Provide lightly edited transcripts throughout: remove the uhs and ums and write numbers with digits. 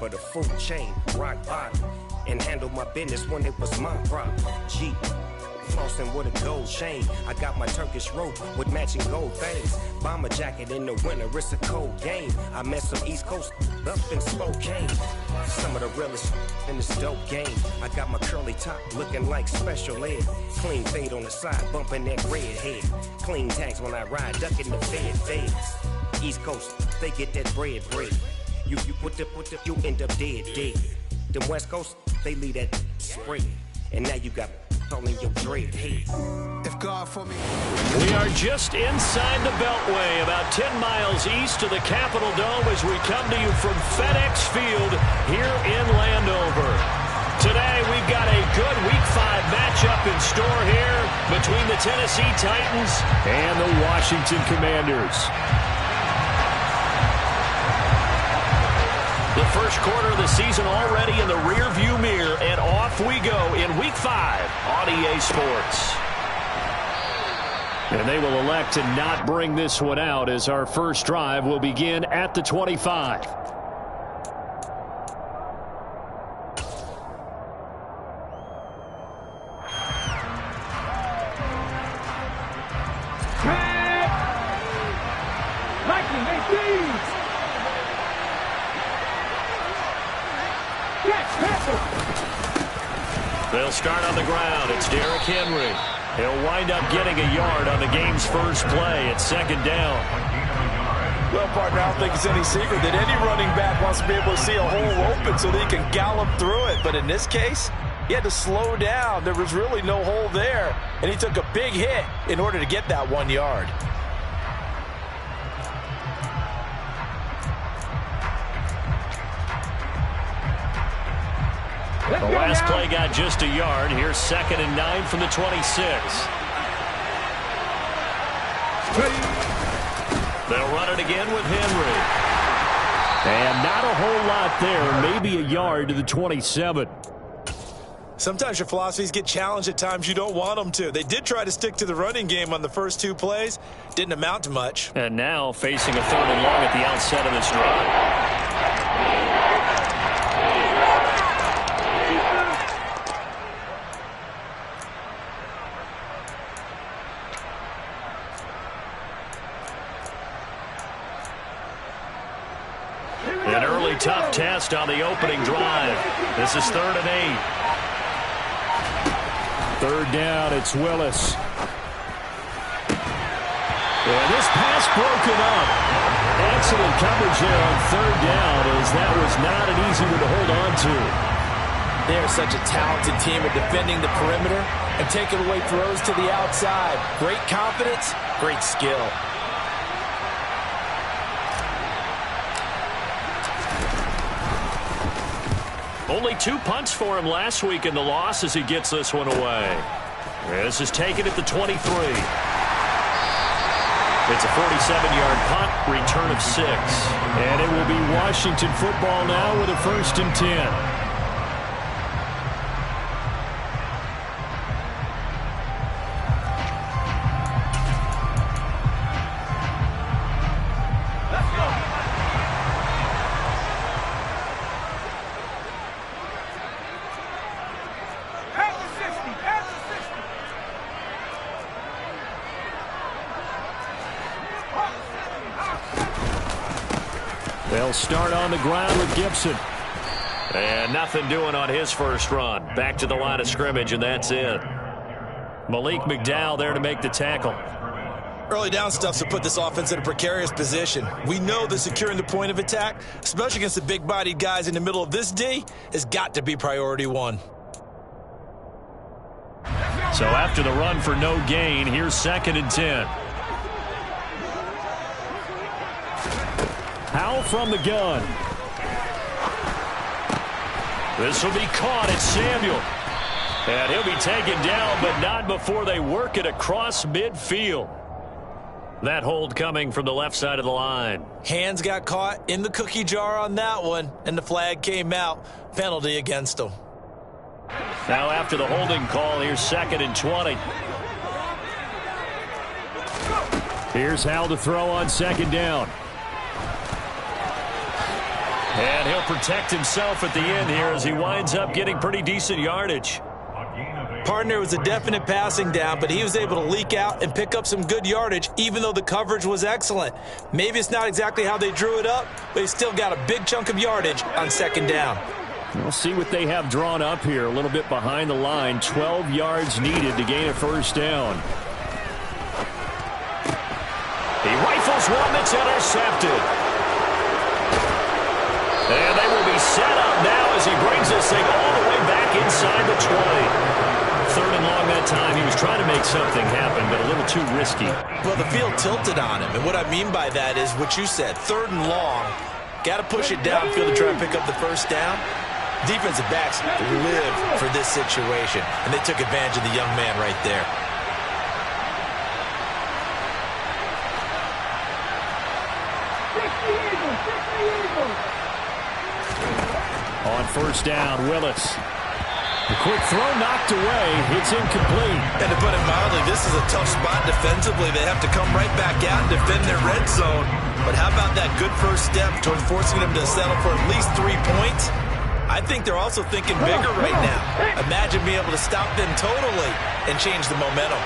top of the food chain, rock bottom, and handle my business when it was my problem. G. Flossing with a gold chain. I got my Turkish rope with matching gold things. Bomber jacket in the winter, it's a cold game. I met some East Coast up in Spokane. Some of the realest in this dope game. I got my curly top looking like special ed. Clean fade on the side, bumping that red head. Clean tags when I ride, ducking the feds. East Coast, they get that bread. You put the, you end up dead. Them West Coast, they leave that spray. And now you got all in your dread head. If God for me. We are just inside the Beltway, about 10 miles east of the Capitol Dome as we come to you from FedEx Field here in Landover. Today we've got a good Week 5 matchup in store here between the Tennessee Titans and the Washington Commanders. The first quarter of the season already in the rearview mirror, and off we go in Week 5 on EA Sports. And they will elect to not bring this one out as our first drive will begin at the 25. They'll start on the ground. It's Derrick Henry. He'll wind up getting a yard on the game's first play. It's second down. Well, partner, I don't think it's any secret that any running back wants to be able to see a hole open so that he can gallop through it. But in this case, he had to slow down. There was really no hole there, and he took a big hit in order to get that 1 yard. The last play got just a yard. Here's 2nd and 9 from the 26. They'll run it again with Henry. And not a whole lot there. Maybe a yard to the 27. Sometimes your philosophies get challenged at times you don't want them to. They did try to stick to the running game on the first 2 plays. Didn't amount to much. And now facing a 3rd and long at the outset of this drive. An early tough test on the opening drive. This is 3rd and 8. 3rd down, it's Willis. And this pass broken up. Excellent coverage there on 3rd down, as that was not an easy one to hold on to. They are such a talented team at defending the perimeter and taking away throws to the outside. Great confidence, great skill. Only 2 punts for him last week in the loss as he gets this one away. This is taken at the 23. It's a 47-yard punt, return of 6. And it will be Washington football now with a 1st and 10. They'll start on the ground with Gibson. And nothing doing on his first run. Back to the line of scrimmage, and that's it. Malik McDowell there to make the tackle. Early down stuff to put this offense in a precarious position. We know that securing the point of attack, especially against the big-bodied guys in the middle of this D, has got to be priority 1. So after the run for no gain, here's 2nd and 10. Howell from the gun. This will be caught. It's Samuel. And he'll be taken down, but not before they work it across midfield. That hold coming from the left side of the line. Hands got caught in the cookie jar on that one, and the flag came out. Penalty against them. Now after the holding call, here's 2nd and 20. Here's Howell to throw on 2nd down. And he'll protect himself at the end here as he winds up getting pretty decent yardage. Partner, was a definite passing down, but he was able to leak out and pick up some good yardage, even though the coverage was excellent. Maybe it's not exactly how they drew it up, but he still got a big chunk of yardage on second down. We'll see what they have drawn up here. A little bit behind the line. 12 yards needed to gain a first down. He rifles one that's intercepted. And they will be set up now as he brings this thing all the way back inside the 20. Third and long that time. He was trying to make something happen, but a little too risky. Well, the field tilted on him, and what I mean by that is what you said. Third and long. Got to push it downfield to try and pick up the first down. Defensive backs live for this situation, and they took advantage of the young man right there. On first down, Willis. The quick throw knocked away. It's incomplete. And to put it mildly, this is a tough spot defensively. They have to come right back out and defend their red zone. But how about that good first step towards forcing them to settle for at least 3 points? I think they're also thinking bigger right now. Imagine being able to stop them totally and change the momentum.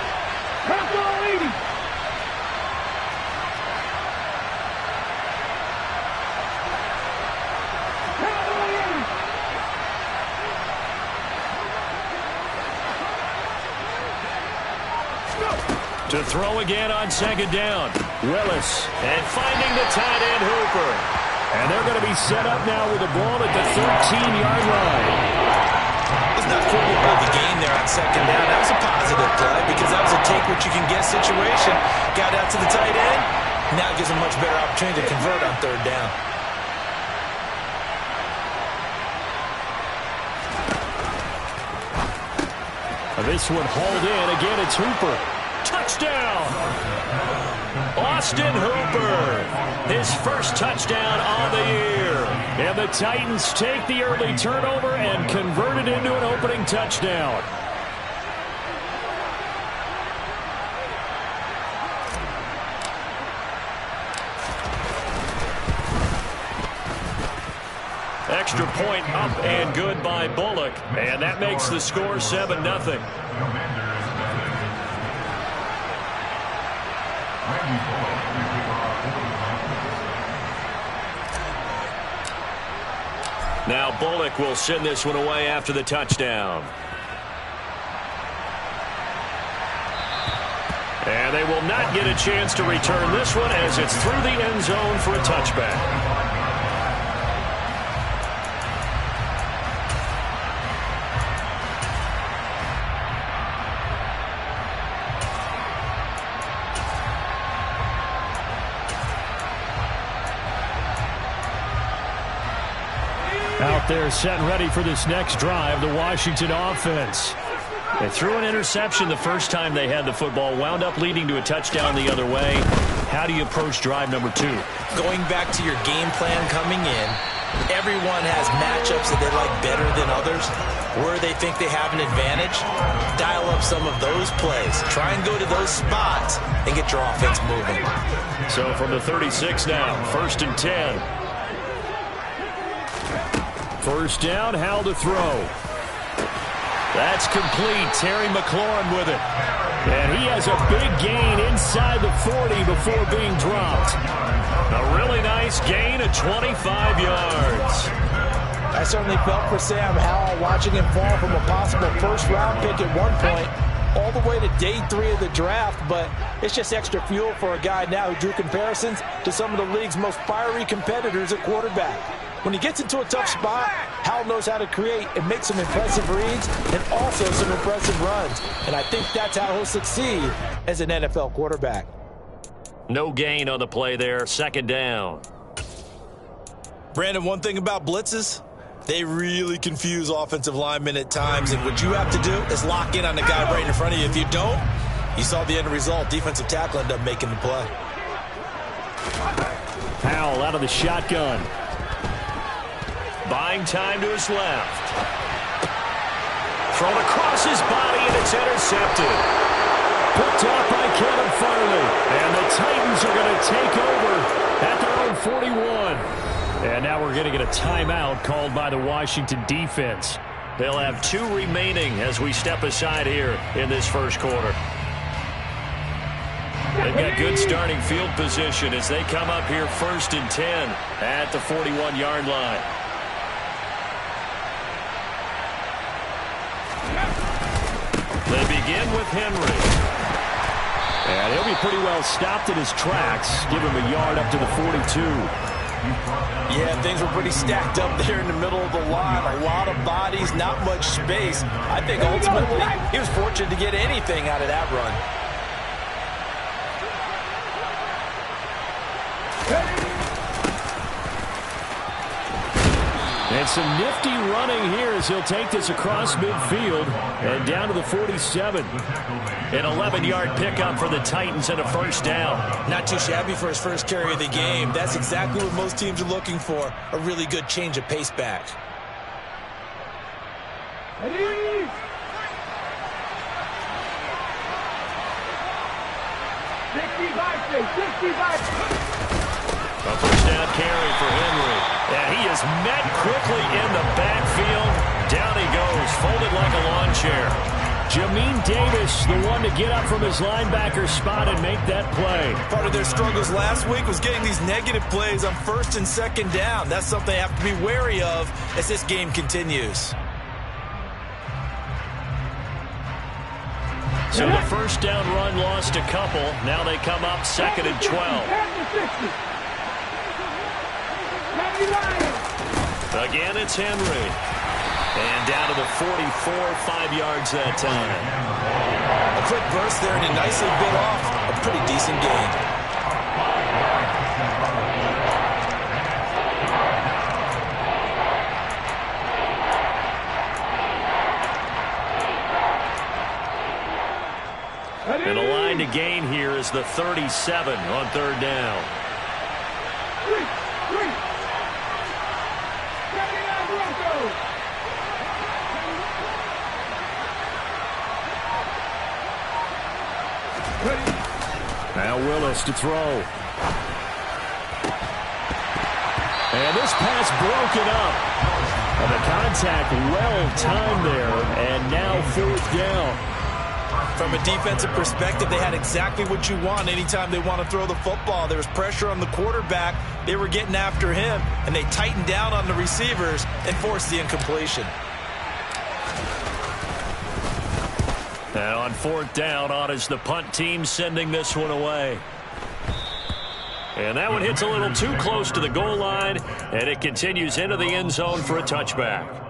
To throw again on second down. Willis. And finding the tight end, Hooper. And they're going to be set up now with the ball at the 13-yard line. It's not cool about the gain there on second down. That was a positive play because that was a take-what-you-can-get situation. Got out to the tight end. Now it gives them a much better opportunity to convert on third down. This one hauled in. Again, it's Hooper. Touchdown! Austin Hooper, his first touchdown on the year. And the Titans take the early turnover and convert it into an opening touchdown. Extra point up and good by Bullock. And that makes the score 7-0. Now Bullock will send this one away after the touchdown. And they will not get a chance to return this one as it's through the end zone for a touchback. Out there set and ready for this next drive, the Washington offense. They threw an interception the first time they had the football, wound up leading to a touchdown the other way. How do you approach drive number 2? Going back to your game plan coming in, everyone has matchups that they like better than others. Where they think they have an advantage, dial up some of those plays. Try and go to those spots and get your offense moving. So from the 36 now, 1st and 10. First down, Howell to throw. That's complete. Terry McLaurin with it. And he has a big gain inside the 40 before being dropped. A really nice gain of 25 yards. I certainly felt for Sam Howell watching him fall from a possible first-round pick at one point all the way to day 3 of the draft, but it's just extra fuel for a guy now who drew comparisons to some of the league's most fiery competitors at quarterback. When he gets into a tough spot, Howell knows how to create and make some impressive reads and also some impressive runs. And I think that's how he'll succeed as an NFL quarterback. No gain on the play there. Second down. Brandon, one thing about blitzes, they really confuse offensive linemen at times. And what you have to do is lock in on the guy right in front of you. If you don't, you saw the end result. Defensive tackle ended up making the play. Howell out of the shotgun. Buying time to his left. Thrown across his body, and it's intercepted. Picked off by Kevin Farley. And the Titans are going to take over at their own 41. And now we're going to get a timeout called by the Washington defense. They'll have 2 remaining as we step aside here in this first quarter. They've got good starting field position as they come up here 1st and 10 at the 41-yard line. They begin with Henry. And he'll be pretty well stopped in his tracks. Give him a yard up to the 42. Yeah, things were pretty stacked up there in the middle of the line. A lot of bodies, not much space. I think ultimately he was fortunate to get anything out of that run. And some nifty running here as he'll take this across midfield and down to the 47. An 11-yard pickup for the Titans and a first down. Not too shabby for his first carry of the game. That's exactly what most teams are looking for, a really good change of pace back. A first down carry for Henry. And he is met quickly in the backfield. Down he goes, folded like a lawn chair. Jamin Davis, the one to get up from his linebacker spot and make that play. Part of their struggles last week was getting these negative plays on 1st and 2nd down. That's something they have to be wary of as this game continues. So the first down run lost a couple. Now they come up 2nd and 12. Again, it's Henry. And down to the 44, 5 yards that time. A quick burst there, and he nicely bit off a pretty decent gain. And the line to gain here is the 37 on 3rd down. Now Willis to throw. And this pass broken up. And the contact well timed there. And now 4th down. From a defensive perspective, they had exactly what you want anytime they want to throw the football. There was pressure on the quarterback. They were getting after him, and they tightened down on the receivers and forced the incompletion. And on 4th down, on is the punt team sending this one away. And that one hits a little too close to the goal line, and it continues into the end zone for a touchback.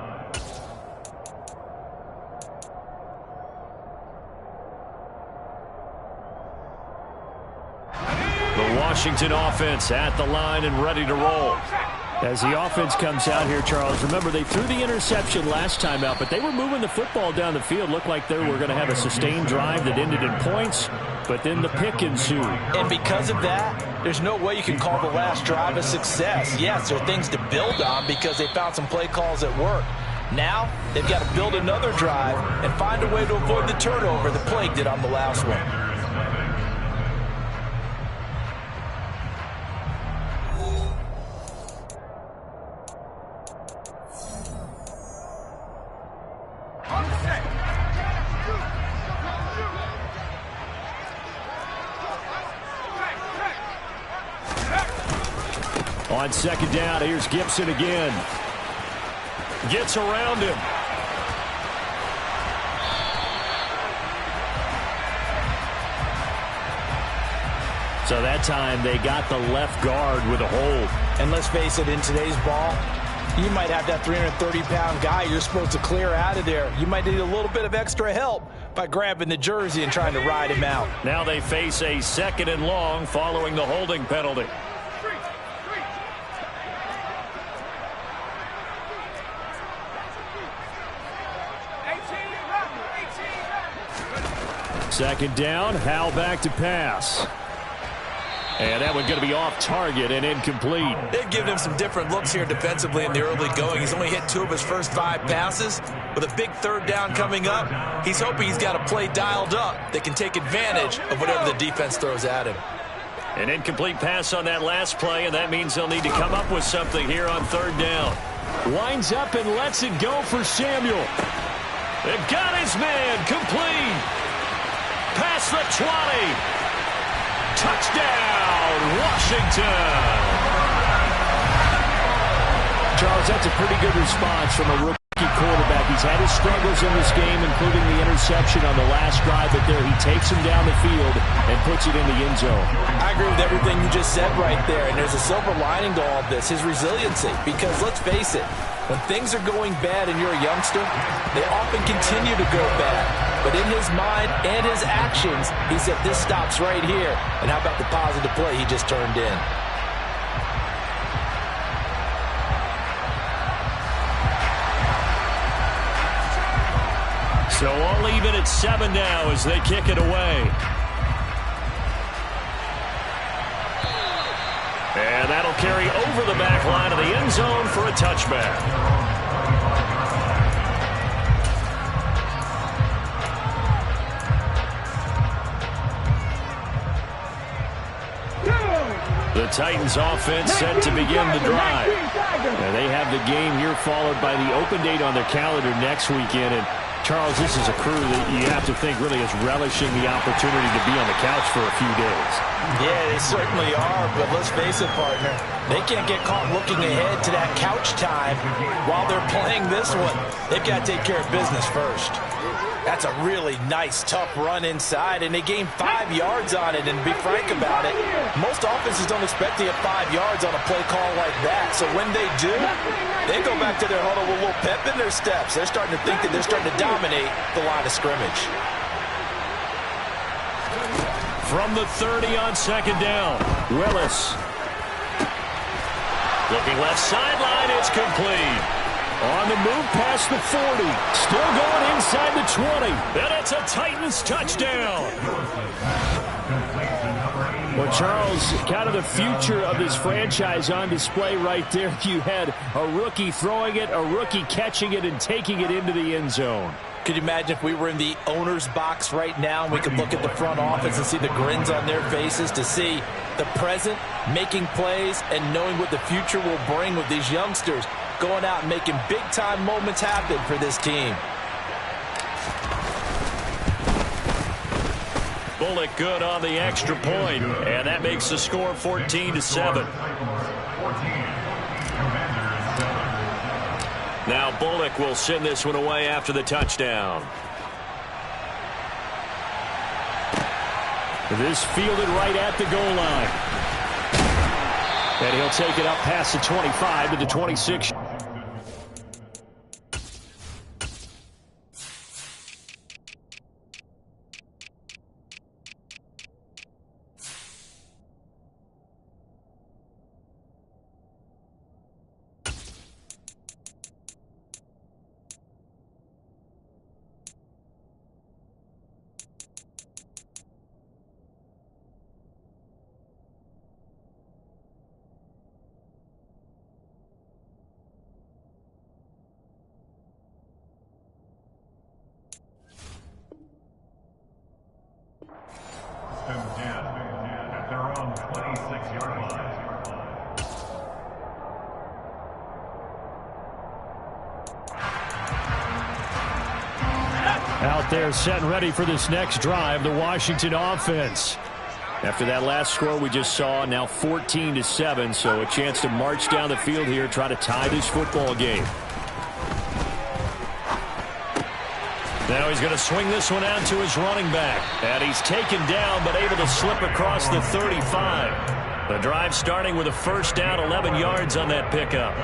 The Washington offense at the line and ready to roll. As the offense comes out here, Charles, remember they threw the interception last time out, but they were moving the football down the field. Looked like they were going to have a sustained drive that ended in points, but then the pick ensued. And because of that, there's no way you can call the last drive a success. Yes, there are things to build on because they found some play calls that work. Now, they've got to build another drive and find a way to avoid the turnover that plagued it on the last one. On 2nd down, here's Gibson again. Gets around him. So that time they got the left guard with a hold. And let's face it, in today's ball, you might have that 330-pound guy you're supposed to clear out of there. You might need a little bit of extra help by grabbing the jersey and trying to ride him out. Now they face a 2nd and long following the holding penalty. Second down, Howell back to pass. And that one going to be off target and incomplete. They've given him some different looks here defensively in the early going. He's only hit 2 of his first 5 passes. With a big 3rd down coming up, he's hoping he's got a play dialed up that can take advantage of whatever the defense throws at him. An incomplete pass on that last play, and that means they'll need to come up with something here on third down. Winds up and lets it go for Samuel. They've got his man complete. Past the 20. Touchdown, Washington. Charles, that's a pretty good response from a rookie quarterback. He's had his struggles in this game, including the interception on the last drive, but there he takes him down the field and puts it in the end zone. I agree with everything you just said right there, and there's a silver lining to all of this, his resiliency, because let's face it, when things are going bad and you're a youngster, they often continue to go bad. But in his mind and his actions, he said, this stops right here. And how about the positive play he just turned in? So all even at 7 now as they kick it away. And that'll carry over the back line of the end zone for a touchback. The Titans offense set to begin the drive. And they have the game here followed by the open date on their calendar next weekend. And Charles, this is a crew that you have to think really is relishing the opportunity to be on the couch for a few days. Yeah, they certainly are, but let's face it, partner. They can't get caught looking ahead to that couch time while they're playing this one. They've got to take care of business first. That's a really nice, tough run inside, and they gained 5 yards on it. And to be frank about it, most offenses don't expect to get 5 yards on a play call like that. So when they do, they go back to their huddle with a little pep in their steps. They're starting to think that they're starting to dominate the line of scrimmage. From the 30 on second down, Willis. Looking left sideline, it's complete. On the move past the 40. Still going inside the 20. And it's a Titans touchdown. Well, Charles, kind of the future of this franchise on display right there. You had a rookie throwing it, a rookie catching it, and taking it into the end zone. Could you imagine if we were in the owner's box right now and we could look at the front office and see the grins on their faces, to see the present making plays and knowing what the future will bring with these youngsters going out and making big-time moments happen for this team. Bullock good on the extra point, and that makes the score 14-7. Now Bullock will send this one away after the touchdown. This fielded right at the goal line. And he'll take it up past the 25 to the 26. At their own 26-yard line. Out there set and ready for this next drive, the Washington offense. After that last score we just saw, now 14-7, so a chance to march down the field here, try to tie this football game. Now he's going to swing this one out to his running back. And he's taken down, but able to slip across the 35. The drive starting with a first down, 11 yards on that pickup.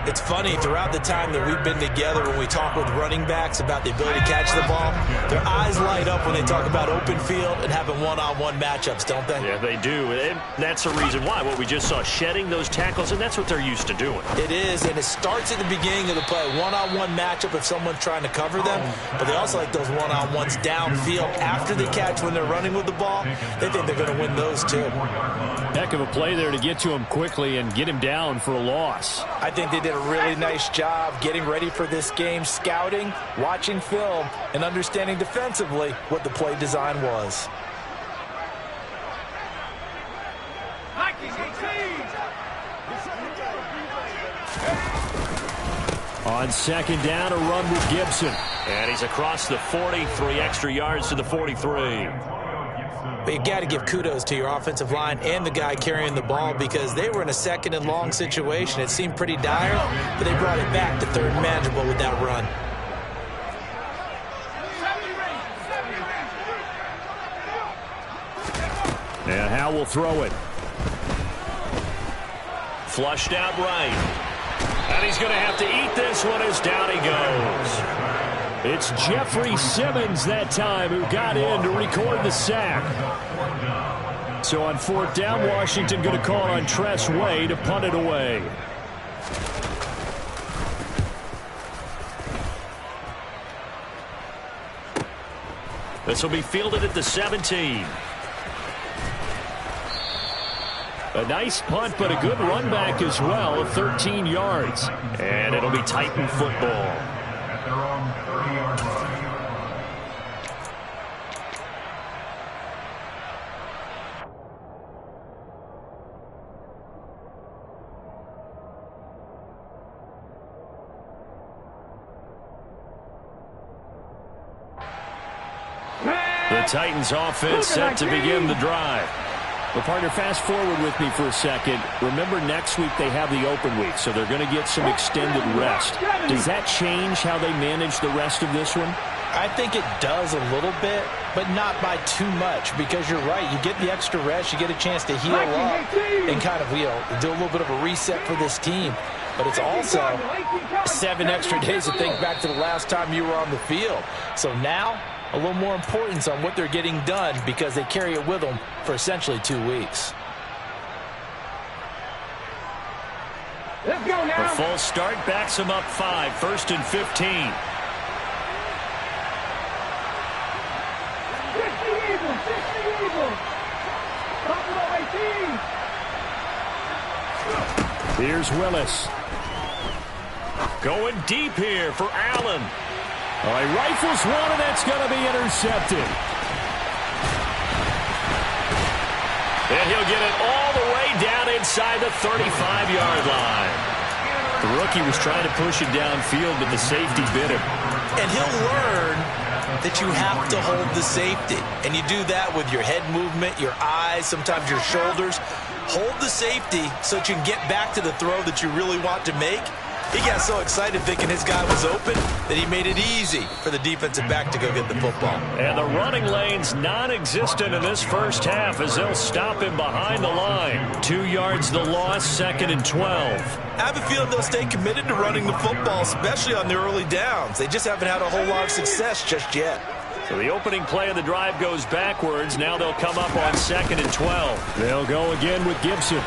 It's funny, throughout the time that we've been together, when we talk with running backs about the ability to catch the ball, their eyes light up when they talk about open field and having one-on-one matchups, don't they? Yeah, they do. And that's the reason why. What we just saw, shedding those tackles, and that's what they're used to doing. It is, and it starts at the beginning of the play. One-on-one matchup if someone's trying to cover them, but they also like those one-on-ones downfield after the catch when they're running with the ball. They think they're going to win those, too. Heck of a play there to get to him quickly and get him down for a loss. I think they did a really nice job getting ready for this game, scouting, watching film, and understanding defensively what the play design was. On second down, a run with Gibson. And he's across the 40, 3 extra yards to the 43. But you got to give kudos to your offensive line and the guy carrying the ball because they were in a second and long situation. It seemed pretty dire, but they brought it back to third and manageable with that run. And Howe will throw it. Flushed out right. And he's going to have to eat this one as down he goes. It's Jeffrey Simmons that time who got in to record the sack. So on 4th down, Washington going to call on Tress Way to punt it away. This will be fielded at the 17. A nice punt, but a good run back as well of 13 yards. And it'll be Titan football. At their own 30-yard line. The Titans offense set to begin the drive. Well, partner, fast forward with me for a second. Remember, next week they have the open week, so they're going to get some extended rest. Does that change how they manage the rest of this one? I think it does a little bit, but not by too much, because you're right. You get the extra rest, you get a chance to heal up and kind of, do a little bit of a reset for this team. But it's also 7 extra days to think back to the last time you were on the field. So now, a little more importance on what they're getting done because they carry it with them for essentially 2 weeks. Let's go now. A full start backs them up 5, 1st and 15. 60 Eagles. Buffalo 18. Here's Willis. Going deep here for Allen. All right, rifles one, and that's going to be intercepted. And he'll get it all the way down inside the 35-yard line. The rookie was trying to push it downfield, but the safety bit him. And he'll learn that you have to hold the safety. And you do that with your head movement, your eyes, sometimes your shoulders. Hold the safety so that you can get back to the throw that you really want to make. He got so excited thinking his guy was open that he made it easy for the defensive back to go get the football. And the running lane's non-existent in this first half as they'll stop him behind the line. 2 yards the loss, 2nd and 12. I have a feeling they'll stay committed to running the football, especially on their early downs. They just haven't had a whole lot of success just yet. So the opening play of the drive goes backwards. Now they'll come up on 2nd and 12. They'll go again with Gibson.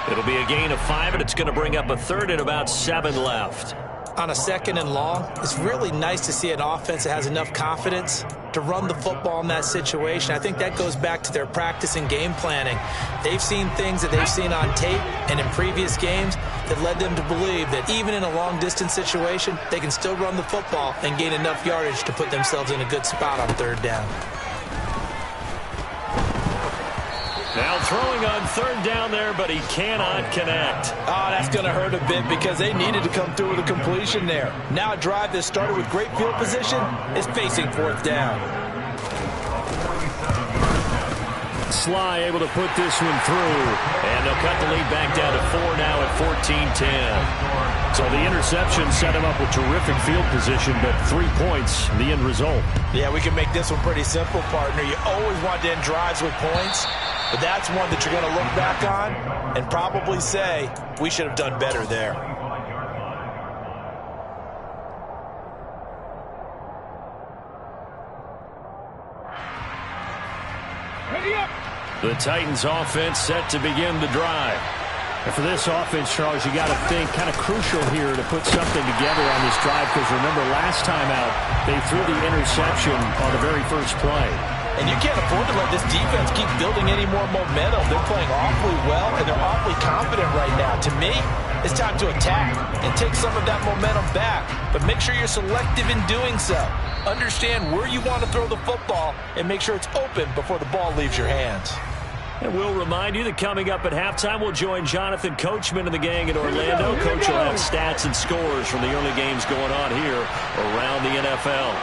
It'll be a gain of 5, and it's going to bring up a 3rd and about 7 left. On a 2nd and long, it's really nice to see an offense that has enough confidence to run the football in that situation. I think that goes back to their practice and game planning. They've seen things that they've seen on tape and in previous games that led them to believe that even in a long-distance situation, they can still run the football and gain enough yardage to put themselves in a good spot on 3rd down. Now throwing on 3rd down there, but he cannot connect. Oh, that's going to hurt a bit because they needed to come through with a completion there. Now a drive that started with great field position is facing 4th down. Sly able to put this one through, and they'll cut the lead back down to 4 now at 14-10. So the interception set him up with terrific field position, but 3 points, the end result. Yeah, we can make this one pretty simple, partner. You always want to end drives with points, but that's one that you're going to look back on and probably say, we should have done better there. The Titans offense set to begin the drive. And for this offense, Charles, you got to think kind of crucial here to put something together on this drive, because remember last time out, they threw the interception on the very first play. And you can't afford to let this defense keep building any more momentum. They're playing awfully well, and they're awfully confident right now. To me, it's time to attack and take some of that momentum back. But make sure you're selective in doing so. Understand where you want to throw the football and make sure it's open before the ball leaves your hands. And we'll remind you that coming up at halftime, we'll join Jonathan Coachman and the gang in Orlando. Coach will have stats and scores from the early games going on here around the NFL.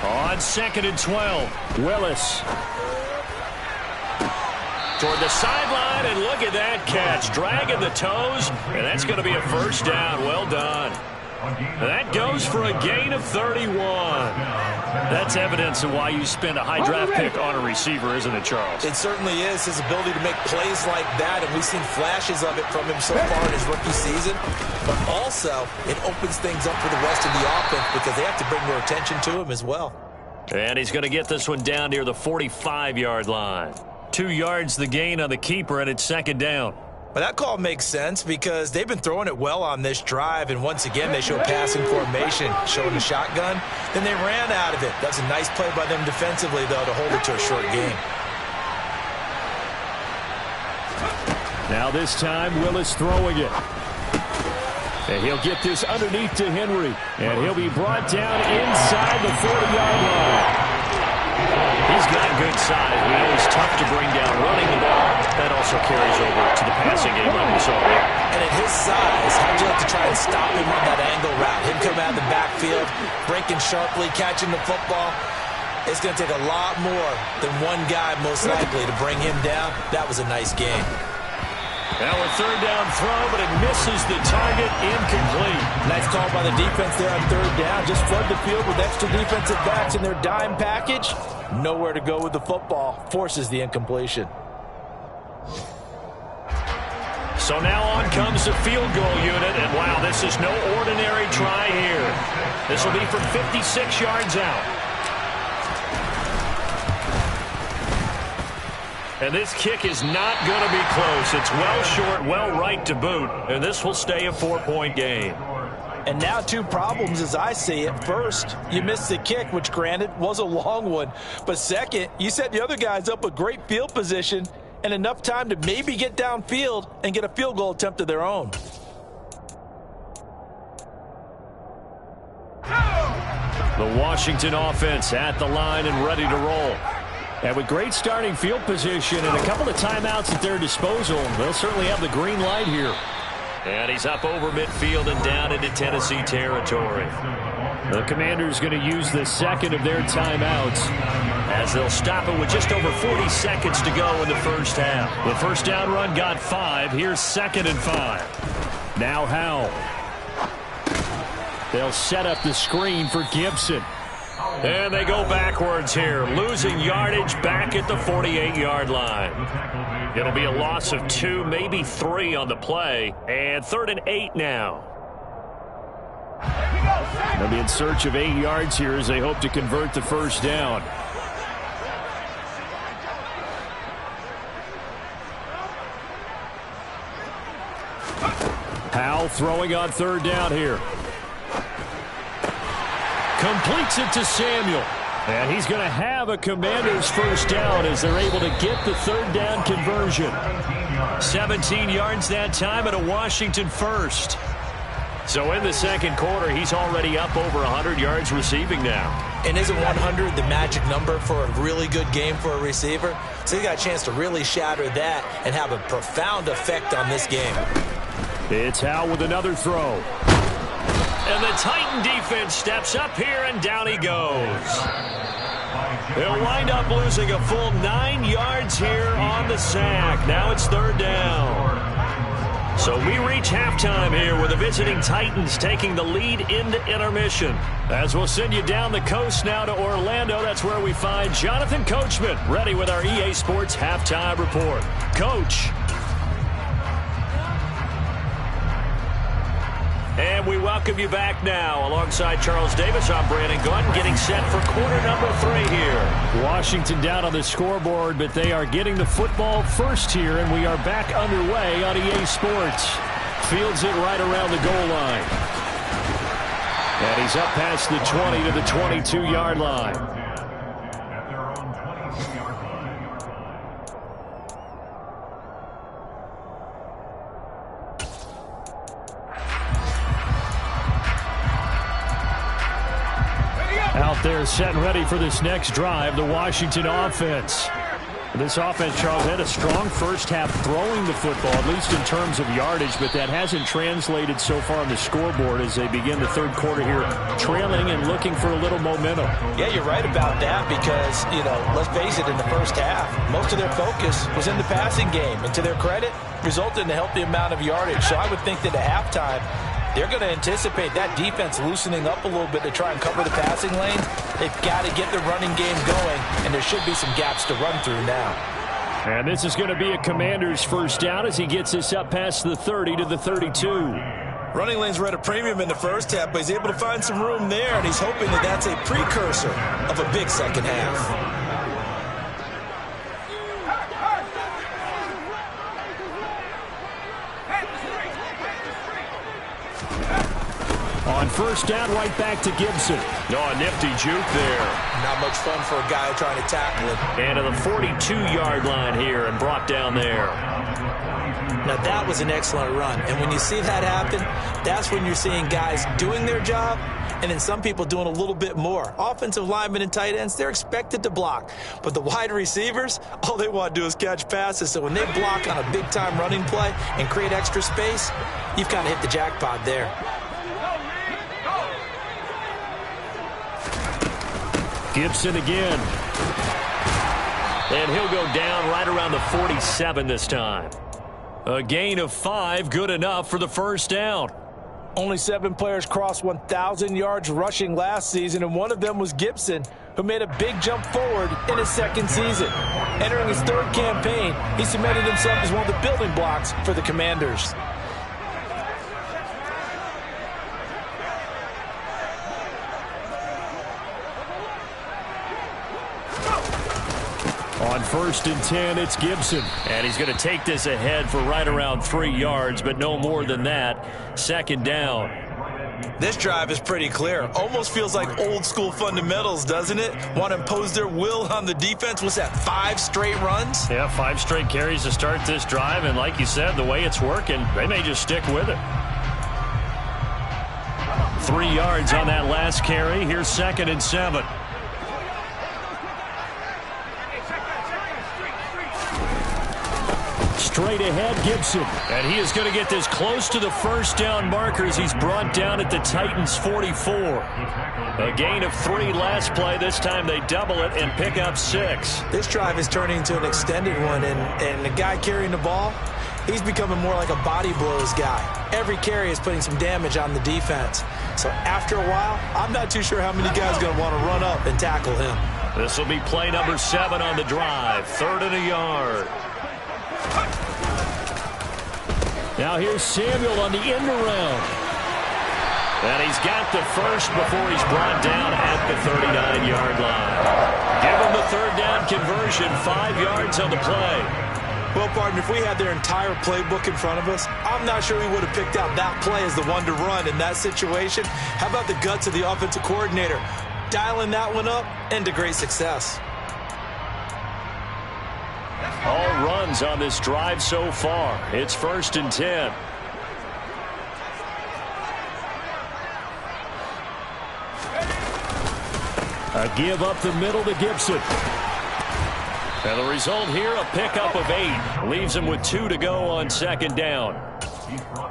On 2nd and 12, Willis. Toward the sideline, and look at that catch. Dragging the toes, and that's going to be a first down. Well done. That goes for a gain of 31. That's evidence of why you spend a high draft pick on a receiver, isn't it, Charles? It certainly is. His ability to make plays like that, and we've seen flashes of it from him so far in his rookie season. But also, it opens things up for the rest of the offense because they have to bring more attention to him as well. And he's going to get this one down near the 45-yard line. 2 yards the gain on the keeper, and it's 2nd down. But that call makes sense because they've been throwing it well on this drive, and once again they show passing formation, showing the shotgun. Then they ran out of it. That's a nice play by them defensively, though, to hold it to a short gain. Now this time, Willis throwing it. And he'll get this underneath to Henry. And he'll be brought down inside the 40-yard line. He's got good size. We know he's tough to bring down running the ball. That also carries over to the passing game like we saw there. And at his size, how'd you like to try and stop him on that angle route? Him come out of the backfield, breaking sharply, catching the football. It's going to take a lot more than one guy, most likely, to bring him down. That was a nice game. Now a 3rd down throw, but it misses the target, incomplete. Nice call by the defense there on 3rd down. Just flood the field with extra defensive backs in their dime package. Nowhere to go with the football. Forces the incompletion. So now on comes the field goal unit, and wow, this is no ordinary try here. This will be from 56 yards out. And this kick is not going to be close. It's well short, well right to boot, and this will stay a 4-point game. And now 2 problems as I see it. First, you missed the kick, which granted was a long one. But second, you set the other guys up with great field position and enough time to maybe get downfield and get a field goal attempt of their own. The Washington offense at the line and ready to roll. And with great starting field position and a couple of timeouts at their disposal, they'll certainly have the green light here. And he's up over midfield and down into Tennessee territory. The Commanders going to use the 2nd of their timeouts as they'll stop it with just over 40 seconds to go in the first half. The first down run got 5. Here's 2nd and 5. Now Howell. They'll set up the screen for Gibson. And they go backwards here, losing yardage back at the 48-yard line. It'll be a loss of 2, maybe 3 on the play, and 3rd and 8 now. They'll be in search of 8 yards here as they hope to convert the first down. Howell throwing on 3rd down here. Completes it to Samuel. And he's going to have a Commanders first down as they're able to get the 3rd down conversion. 17 yards that time and a Washington first. So in the 2nd quarter, he's already up over 100 yards receiving now. And isn't 100 the magic number for a really good game for a receiver? So he got a chance to really shatter that and have a profound effect on this game. It's Howell with another throw. And the Titan defense steps up here, and down he goes. They'll wind up losing a full 9 yards here on the sack. Now it's 3rd down. So we reach halftime here with the visiting Titans taking the lead into intermission. As we'll send you down the coast now to Orlando, that's where we find Jonathan Coachman ready with our EA Sports halftime report. Coach. And we welcome you back now. Alongside Charles Davis, I'm Brandon Gunn, getting set for quarter number 3 here. Washington down on the scoreboard, but they are getting the football first here, and we are back underway on EA Sports. Fields it right around the goal line. And he's up past the 20 to the 22-yard line. At their own 22-yard line. out there setting ready for this next drive, the Washington offense. This offense, Charles, had a strong first half throwing the football, at least in terms of yardage, but that hasn't translated so far on the scoreboard as they begin the third quarter here, trailing and looking for a little momentum. Yeah, you're right about that because, let's face it, in the first half, most of their focus was in the passing game. And to their credit, resulted in a healthy amount of yardage. So I would think that at halftime, they're going to anticipate that defense loosening up a little bit to try and cover the passing lanes. They've got to get the running game going, and there should be some gaps to run through now. And this is going to be a Commander's first down as he gets this up past the 30 to the 32. Running lanes were at a premium in the first half, but he's able to find some room there, and he's hoping that that's a precursor of a big second half. On first down, right back to Gibson. Oh, a nifty juke there. Not much fun for a guy trying to tackle him. And to the 42-yard line here and brought down there. Now, that was an excellent run. And when you see that happen, that's when you're seeing guys doing their job and then some people doing a little bit more. Offensive linemen and tight ends, they're expected to block. But the wide receivers, all they want to do is catch passes. So when they block on a big-time running play and create extra space, you've kind of hit the jackpot there. Gibson again. And he'll go down right around the 47 this time. A gain of 5, good enough for the first down. Only 7 players crossed 1,000 yards rushing last season, and one of them was Gibson, who made a big jump forward in his second season. Entering his third campaign, he cemented himself as one of the building blocks for the Commanders. On first and 10, it's Gibson. And he's going to take this ahead for right around 3 yards, but no more than that. Second down. This drive is pretty clear. Almost feels like old school fundamentals, doesn't it? Want to impose their will on the defense. What's that, 5 straight runs? Yeah, 5 straight carries to start this drive. And like you said, the way it's working, they may just stick with it. 3 yards on that last carry. Here's second and 7. Straight ahead, Gibson. And he is going to get this close to the first down markers. He's brought down at the Titans' 44. A gain of 3 last play. This time they double it and pick up 6. This drive is turning into an extended one, and the guy carrying the ball, he's becoming more like a body blows guy. Every carry is putting some damage on the defense. So after a while, I'm not too sure how many guys are going to want to run up and tackle him. This will be play number 7 on the drive. 3rd and a yard. Now here's Samuel on the end around. And he's got the first before he's brought down at the 39-yard line. Give him the third down conversion, 5 yards on the play. Well, partner, if we had their entire playbook in front of us, I'm not sure we would have picked out that play as the one to run in that situation. How about the guts of the offensive coordinator? Dialing that one up into great success. All runs on this drive so far. It's 1st and 10. A give up the middle to Gibson. And the result here, a pickup of 8. Leaves him with 2 to go on second down.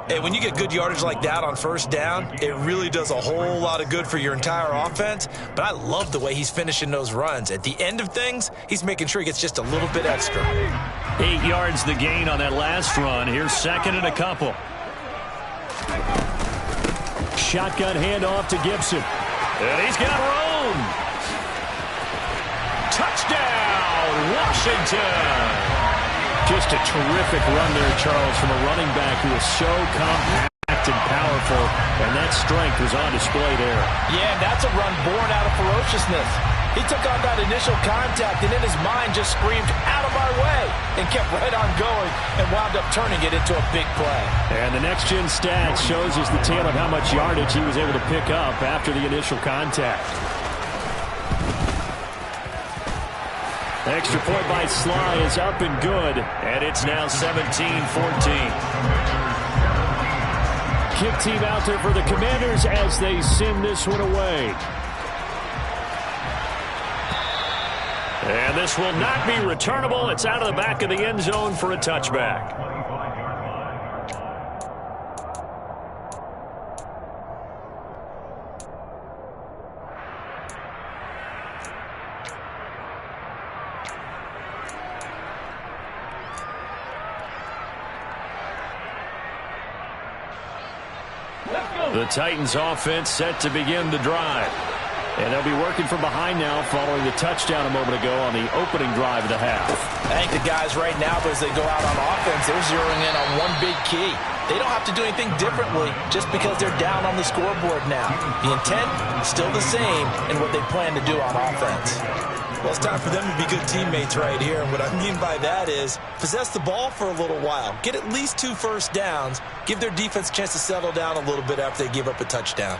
Hey, when you get good yardage like that on first down, it really does a whole lot of good for your entire offense. But I love the way he's finishing those runs. At the end of things, he's making sure he gets just a little bit extra. 8 yards the gain on that last run. Here's second and a couple. Shotgun handoff to Gibson. And he's got room. Touchdown, Washington. Just a terrific run there, Charles, from a running back who is so compact and powerful, and that strength was on display there. Yeah, and that's a run born out of ferociousness. He took on that initial contact, and in his mind just screamed, "Out of my way," and kept right on going and wound up turning it into a big play. And the next-gen stats shows us the tale of how much yardage he was able to pick up after the initial contact. Extra point by Sly is up and good, and it's now 17-14. Kick team out there for the Commanders as they send this one away. And this will not be returnable. It's out of the back of the end zone for a touchback. The Titans offense set to begin the drive. And they'll be working from behind now following the touchdown a moment ago on the opening drive of the half. I think the guys right now, as they go out on offense, they're zeroing in on one big key. They don't have to do anything differently just because they're down on the scoreboard now. The intent, still the same in what they plan to do on offense. Well, it's time for them to be good teammates right here. And what I mean by that is possess the ball for a little while. Get at least 2 first downs. Give their defense a chance to settle down a little bit after they give up a touchdown.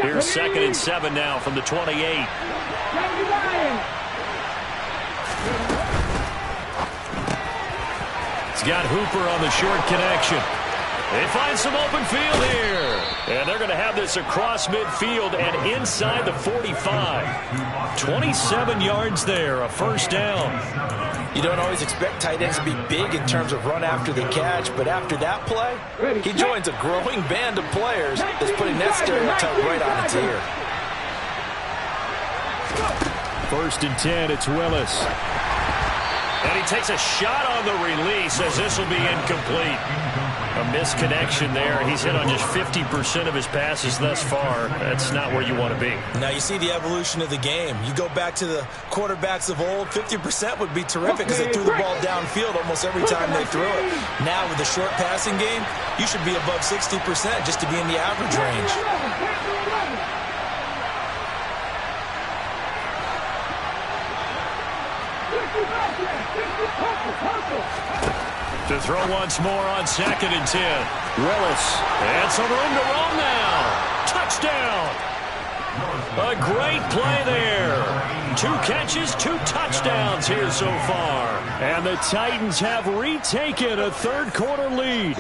Here's 2nd and 7 now from the 28. It's got Hooper on the short connection. They find some open field here. And they're going to have this across midfield and inside the 45. 27 yards there, a first down. You don't always expect tight ends to be big in terms of run after the catch, but after that play, he joins a growing band of players that's putting that stereotype right on its ear. 1st and 10, it's Willis. And he takes a shot on the release as this will be incomplete. A misconnection there. He's hit on just 50% of his passes thus far. That's not where you want to be. Now you see the evolution of the game. You go back to the quarterbacks of old, 50% would be terrific because they threw the ball downfield almost every time they threw it. Now with the short passing game, you should be above 60% just to be in the average range. To throw once more on 2nd and 10. Willis. And some room to roam now. Touchdown. A great play there. 2 catches, 2 touchdowns here so far. And the Titans have retaken a third-quarter lead.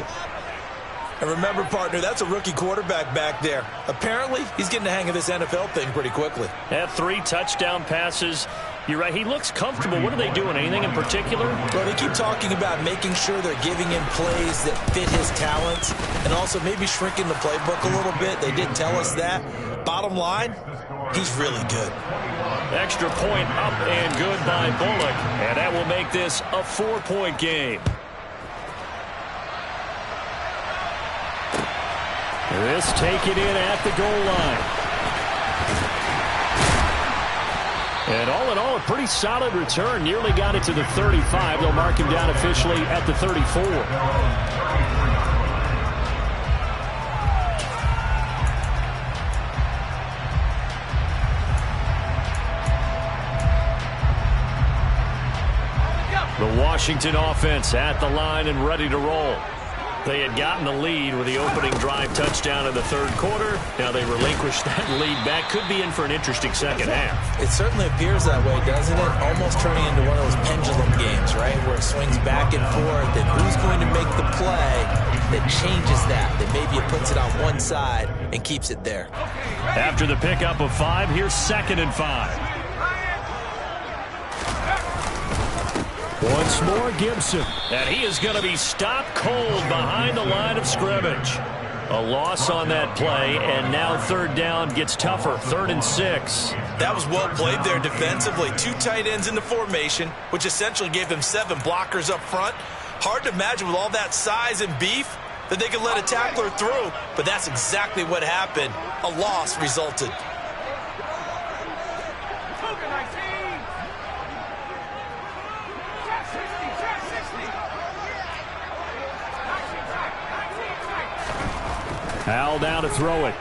And remember, partner, that's a rookie quarterback back there. Apparently, he's getting the hang of this NFL thing pretty quickly. Had 3 touchdown passes. You're right, he looks comfortable. What are they doing? Anything in particular? Well, they keep talking about making sure they're giving him plays that fit his talents and also maybe shrinking the playbook a little bit. They did tell us that. Bottom line, he's really good. Extra point up and good by Bullock. And that will make this a 4-point game. This taken in at the goal line. And all in all, a pretty solid return. Nearly got it to the 35. They'll mark him down officially at the 34. The Washington offense at the line and ready to roll. They had gotten the lead with the opening drive touchdown in the third quarter. Now they relinquished that lead back. Could be in for an interesting second half. It certainly appears that way, doesn't it? Almost turning into one of those pendulum games, right? Where it swings back and forth. And who's going to make the play that changes that? That maybe it puts it on one side and keeps it there. After the pickup of 5, here's 2nd and 5. Once more, Gibson. And he is going to be stopped cold behind the line of scrimmage. A loss on that play, and now 3rd down gets tougher. 3rd and 6. That was well played there defensively. 2 tight ends in the formation, which essentially gave them 7 blockers up front. Hard to imagine with all that size and beef that they could let a tackler through, but that's exactly what happened. A loss resulted. Al down to throw it.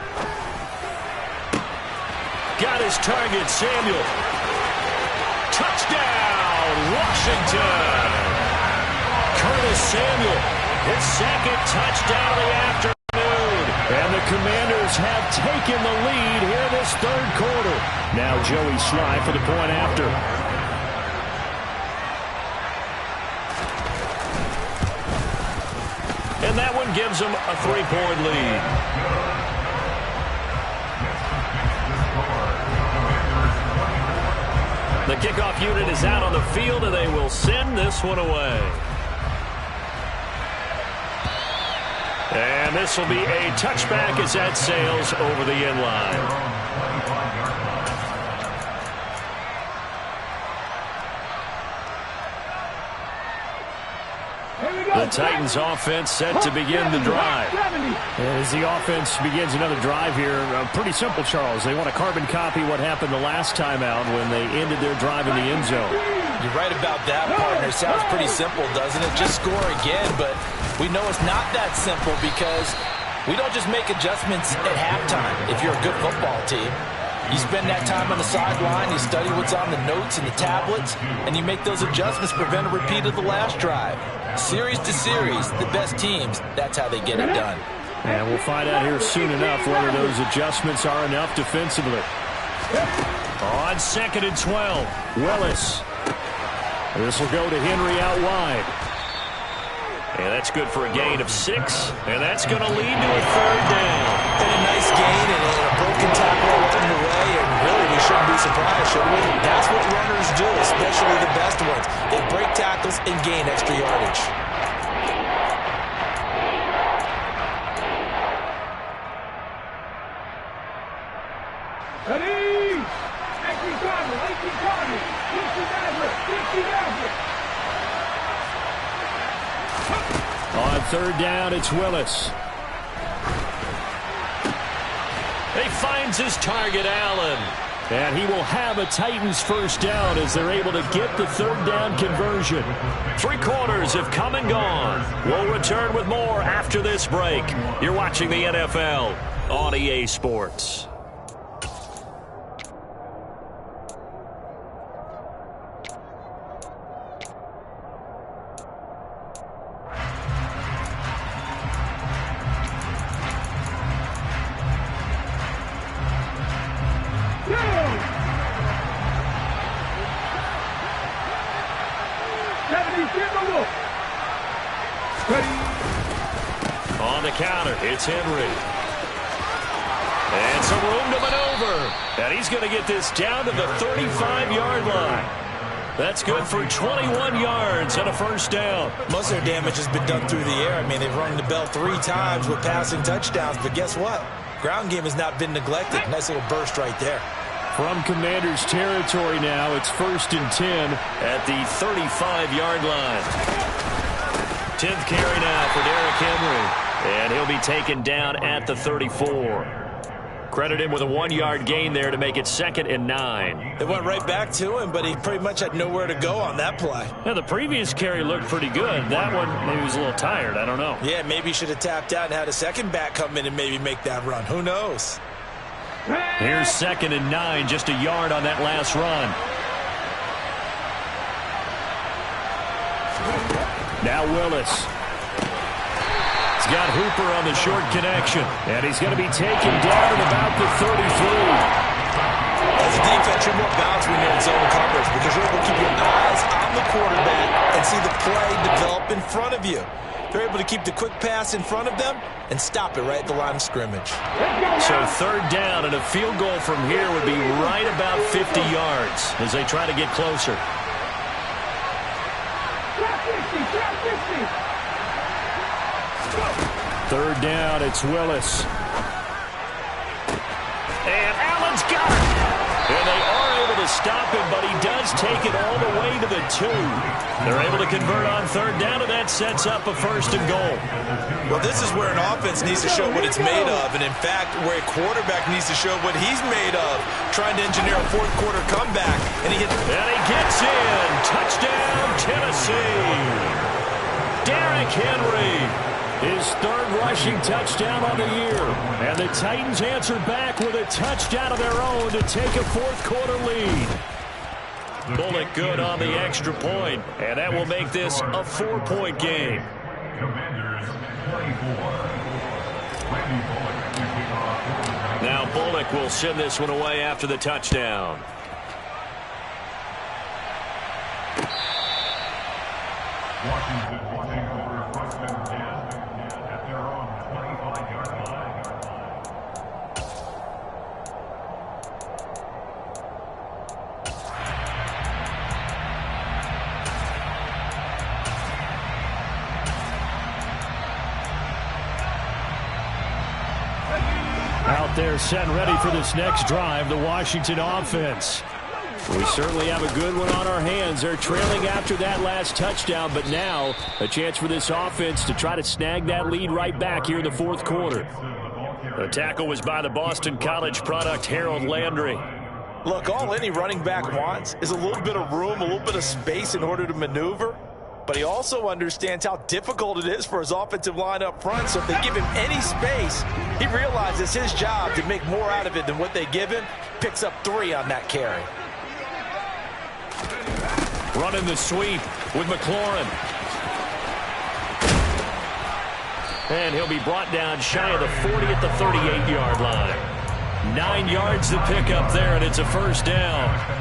Got his target, Samuel. Touchdown, Washington. Curtis Samuel, his 2nd touchdown of the afternoon. And the Commanders have taken the lead here this 3rd quarter. Now Joey Sly for the point after. And that one gives them a 3-point lead. The kickoff unit is out on the field, and they will send this one away. And this will be a touchback as that sails over the end line. The Titans offense set to begin the drive. As the offense begins another drive here, pretty simple, Charles. They want to carbon copy what happened the last time out when they ended their drive in the end zone. You're right about that, partner. Sounds pretty simple, doesn't it? Just score again, but we know it's not that simple because we don't just make adjustments at halftime if you're a good football team. You spend that time on the sideline, you study what's on the notes and the tablets, and you make those adjustments, prevent a repeat of the last drive. Series to series, the best teams, that's how they get it done. And we'll find out here soon enough whether those adjustments are enough defensively. On 2nd and 12, Willis. This will go to Henry out wide. And that's good for a gain of 6. And that's going to lead to a 3rd down. And a nice gain and a broken tackle along the way. And really, we shouldn't be surprised, should we? That's what runners do, especially the best ones. They break tackles and gain extra yardage. Ready? 18 targets. 60 average. On 3rd down, it's Willis. He finds his target, Allen. And he will have a Titans 1st down as they're able to get the 3rd down conversion. 3 quarters have come and gone. We'll return with more after this break. You're watching the NFL on EA Sports. On the counter, it's Henry. And some room to maneuver. And he's going to get this down to the 35-yard line. That's good for 21 yards and a 1st down. Most of their damage has been done through the air. I mean, they've rung the bell 3 times with passing touchdowns. But guess what? Ground game has not been neglected. Nice little burst right there. From Commander's territory now, it's 1st and 10 at the 35-yard line. 10th carry now for Derrick Henry. And he'll be taken down at the 34. Credit him with a 1-yard gain there to make it 2nd and 9. They went right back to him, but he pretty much had nowhere to go on that play. Now, the previous carry looked pretty good. That one, maybe he was a little tired. I don't know. Yeah, maybe he should have tapped out and had a second back come in and maybe make that run. Who knows? Here's 2nd and 9, just a yard on that last run. Now Willis. He's got Hooper on the short connection, and he's going to be taken down at about the 33. As a defense, you're more balanced when you're in zone coverage because you're able to keep your eyes on the quarterback and see the play develop in front of you. They're able to keep the quick pass in front of them and stop it right at the line of scrimmage. So 3rd down and a field goal from here would be right about 50 yards as they try to get closer. 3rd down, it's Willis. And Allen's got it. And they are able to stop him, but he does take it all the way to the 2. They're able to convert on 3rd down, and that sets up a 1st and goal. Well, this is where an offense needs to show what it's made of, and in fact, where a quarterback needs to show what he's made of, trying to engineer a 4th quarter comeback. And he gets in. Touchdown, Tennessee. Derrick Henry. His 3rd rushing touchdown on the year. And the Titans answer back with a touchdown of their own to take a 4th quarter lead. Bullock good on the extra point, and that will make this a 4-point game. Now Bullock will send this one away after the touchdown. Washington watching over 1st and 10 at their own 25-yard line. They're set and ready for this next drive, the Washington offense. We certainly have a good one on our hands. They're trailing after that last touchdown, but now a chance for this offense to try to snag that lead right back here in the fourth quarter. The tackle was by the Boston College product, Harold Landry. Look, all any running back wants is a little bit of room, a little bit of space in order to maneuver. But he also understands how difficult it is for his offensive line up front. So if they give him any space, he realizes his job to make more out of it than what they give him. Picks up 3 on that carry. Running the sweep with McLaurin. And he'll be brought down shy of the 40 at the 38-yard line. 9 yards to pick up there, and it's a first down.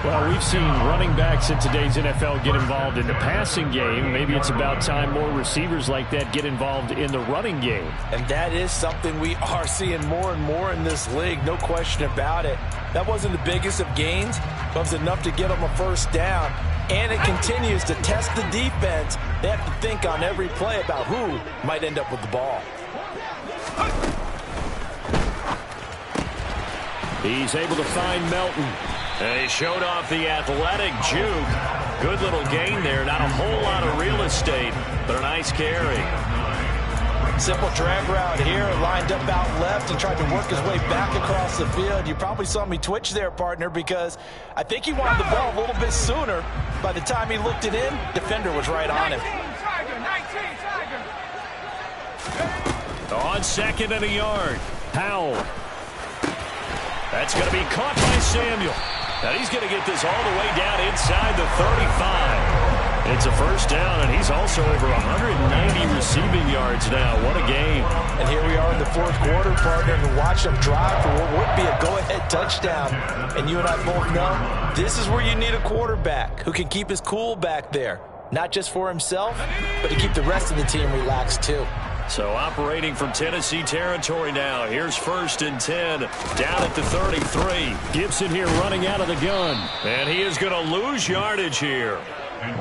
Well, we've seen running backs in today's NFL get involved in the passing game. Maybe it's about time more receivers like that get involved in the running game. And that is something we are seeing more and more in this league, no question about it. That wasn't the biggest of gains, but it was enough to get them a first down. And it continues to test the defense. They have to think on every play about who might end up with the ball. He's able to find Melton. And he showed off the athletic juke. Good little gain there. Not a whole lot of real estate, but a nice carry. Simple drag route here, lined up out left and tried to work his way back across the field. You probably saw me twitch there, partner, because I think he wanted the ball a little bit sooner. By the time he looked it in, defender was right on him. On second and a yard, Powell. That's going to be caught by Samuel. And he's going to get this all the way down inside the 35. It's a first down, and he's also over 190 receiving yards now. What a game. And here we are in the fourth quarter, partner, and watch him drive for what would be a go-ahead touchdown. And you and I both know this is where you need a quarterback who can keep his cool back there. Not just for himself, but to keep the rest of the team relaxed too. So operating from Tennessee territory now. Here's 1st and 10 down at the 33. Gibson here running out of the gun. And he is going to lose yardage here.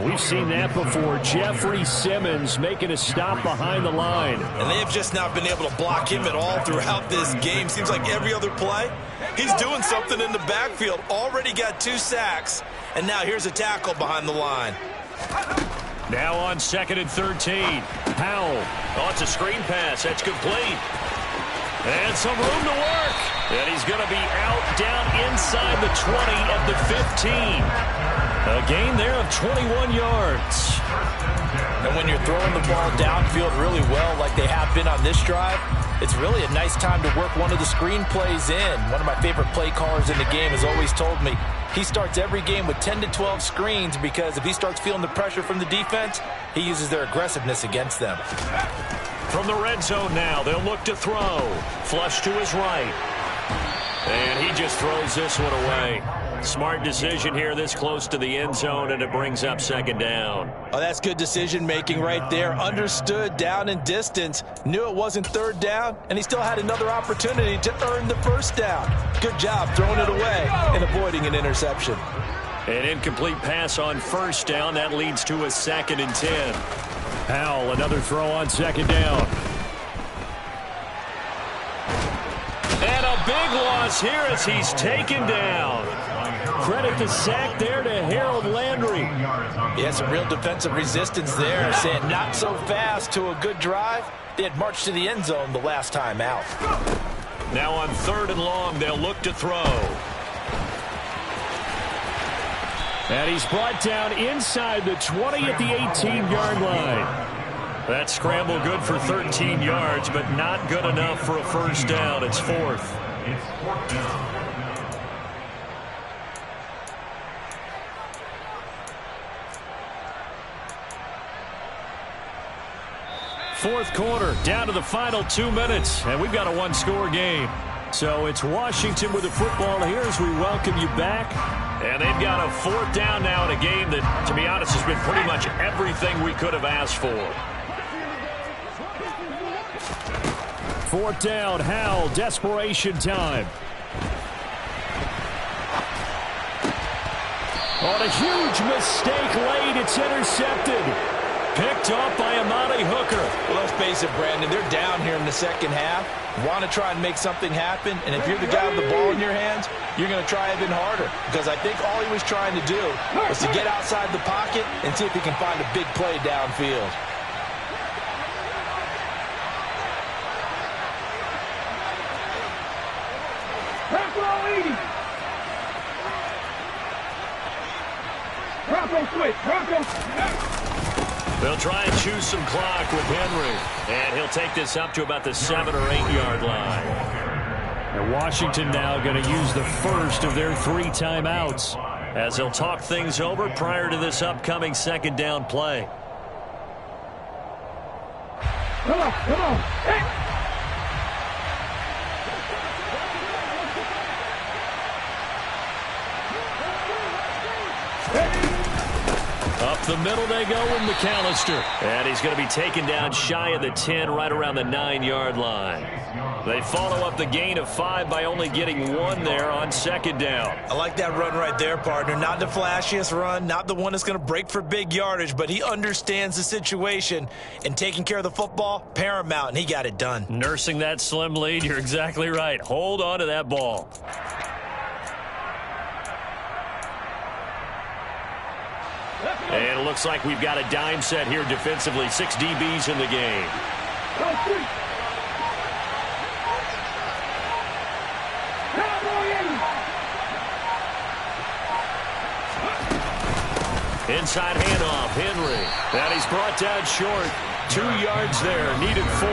We've seen that before. Jeffrey Simmons making a stop behind the line. And they have just not been able to block him at all throughout this game. Seems like every other play, he's doing something in the backfield. Already got 2 sacks. And now here's a tackle behind the line. Now on 2nd and 13. Powell. Oh, it's a screen pass. That's complete. And some room to work. And he's going to be out down inside the 20 at the 15. A gain there of 21 yards. And when you're throwing the ball downfield really well like they have been on this drive, it's really a nice time to work one of the screen plays in. One of my favorite play callers in the game has always told me he starts every game with 10 to 12 screens because if he starts feeling the pressure from the defense, he uses their aggressiveness against them. From the red zone now, they'll look to throw. Flush to his right. And he just throws this one away. Smart decision here this close to the end zone, and it brings up 2nd down. Oh, that's good decision-making right there. Understood down and distance. Knew it wasn't 3rd down, and he still had another opportunity to earn the 1st down. Good job throwing it away and avoiding an interception. An incomplete pass on 1st down. That leads to a 2nd and 10. Powell, another throw on 2nd down. And a big loss here as he's taken down. Credit the sack there to Harold Landry. He had some real defensive resistance there, saying not so fast to a good drive. They had marched to the end zone the last time out. Now on 3rd and long, they'll look to throw. And he's brought down inside the 20 at the 18-yard line. That scramble good for 13 yards, but not good enough for a 1st down. It's 4th. It's 4th down. Fourth quarter, down to the final 2 minutes, and we've got a 1-score game. So it's Washington with the football here as we welcome you back. And they've got a 4th down now in a game that, to be honest, has been pretty much everything we could have asked for. 4th down, Howell, desperation time. On a huge mistake late, it's intercepted. Picked off by Amani Hooker. Well, let's face it, Brandon, they're down here in the second half. Want to try and make something happen, and if you're the guy with the ball in your hands, you're going to try even harder, because I think all he was trying to do was to get outside the pocket and see if he can find a big play downfield. They'll try and choose some clock with Henry. And he'll take this up to about the 7 or 8 yard line. And Washington now going to use the first of their 3 timeouts as they'll talk things over prior to this upcoming second down play. Come on, come on. Hey. Up the middle they go with McAllister. And he's going to be taken down shy of the 10, right around the 9 yard line. They follow up the gain of 5 by only getting 1 there on second down. I like that run right there, partner. Not the flashiest run, not the one that's going to break for big yardage, but he understands the situation, and taking care of the football, paramount, and he got it done. Nursing that slim lead, you're exactly right. Hold on to that ball. And it looks like we've got a dime set here defensively. 6 DBs in the game. Inside handoff, Henry. And he's brought down short. 2 yards there, needed 4.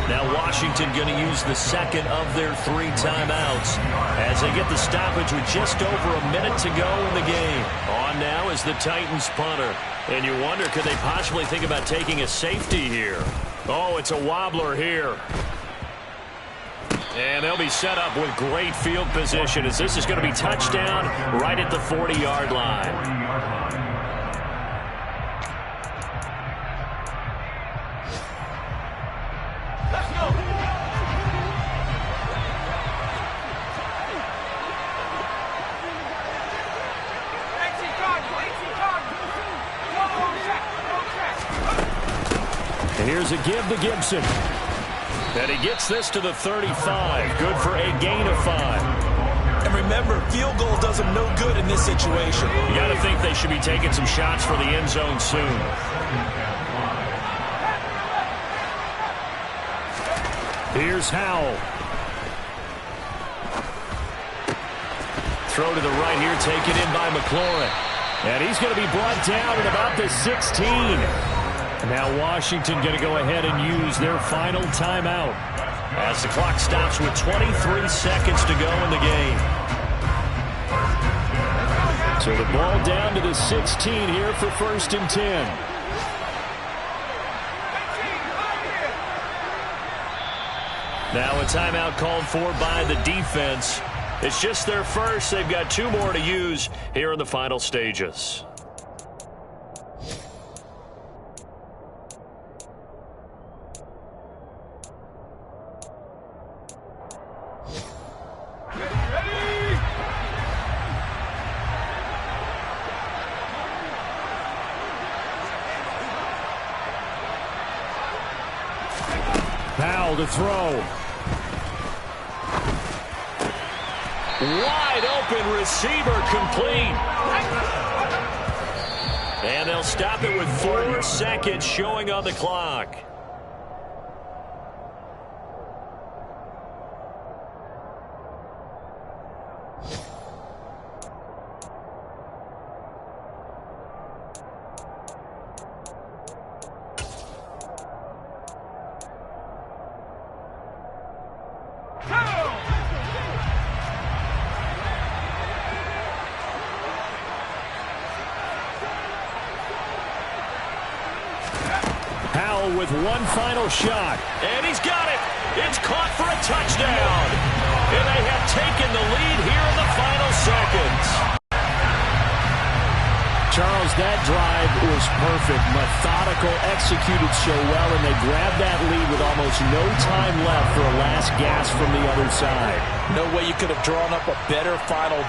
Now Washington going to use the second of their 3 timeouts as they get the stoppage with just over a minute to go in the game. On now is the Titans punter. And you wonder, could they possibly think about taking a safety here? Oh, it's a wobbler here. And they'll be set up with great field position as this is going to be touchdown right at the 40-yard line. And here's a give to Gibson. And he gets this to the 35. Good for a gain of 5. And remember, field goal does them no good in this situation. You got to think they should be taking some shots for the end zone soon. Here's Howell. Throw to the right here, taken in by McLaurin. And he's going to be brought down at about the 16. Now Washington going to go ahead and use their final timeout as the clock stops with 23 seconds to go in the game. So the ball down to the 16 here for 1st and 10. Now a timeout called for by the defense. It's just their first. They've got 2 more to use here in the final stages. Powell to throw. Wide open receiver, complete. And they'll stop it with 4 seconds showing on the clock. With one final shot. And he's got it. It's caught for a touchdown. And they have taken the lead here in the final seconds. Charles, that drive was perfect. Methodical, executed so well, and they grabbed that lead with almost no time left for a last gasp from the other side. No way you could have drawn up a better final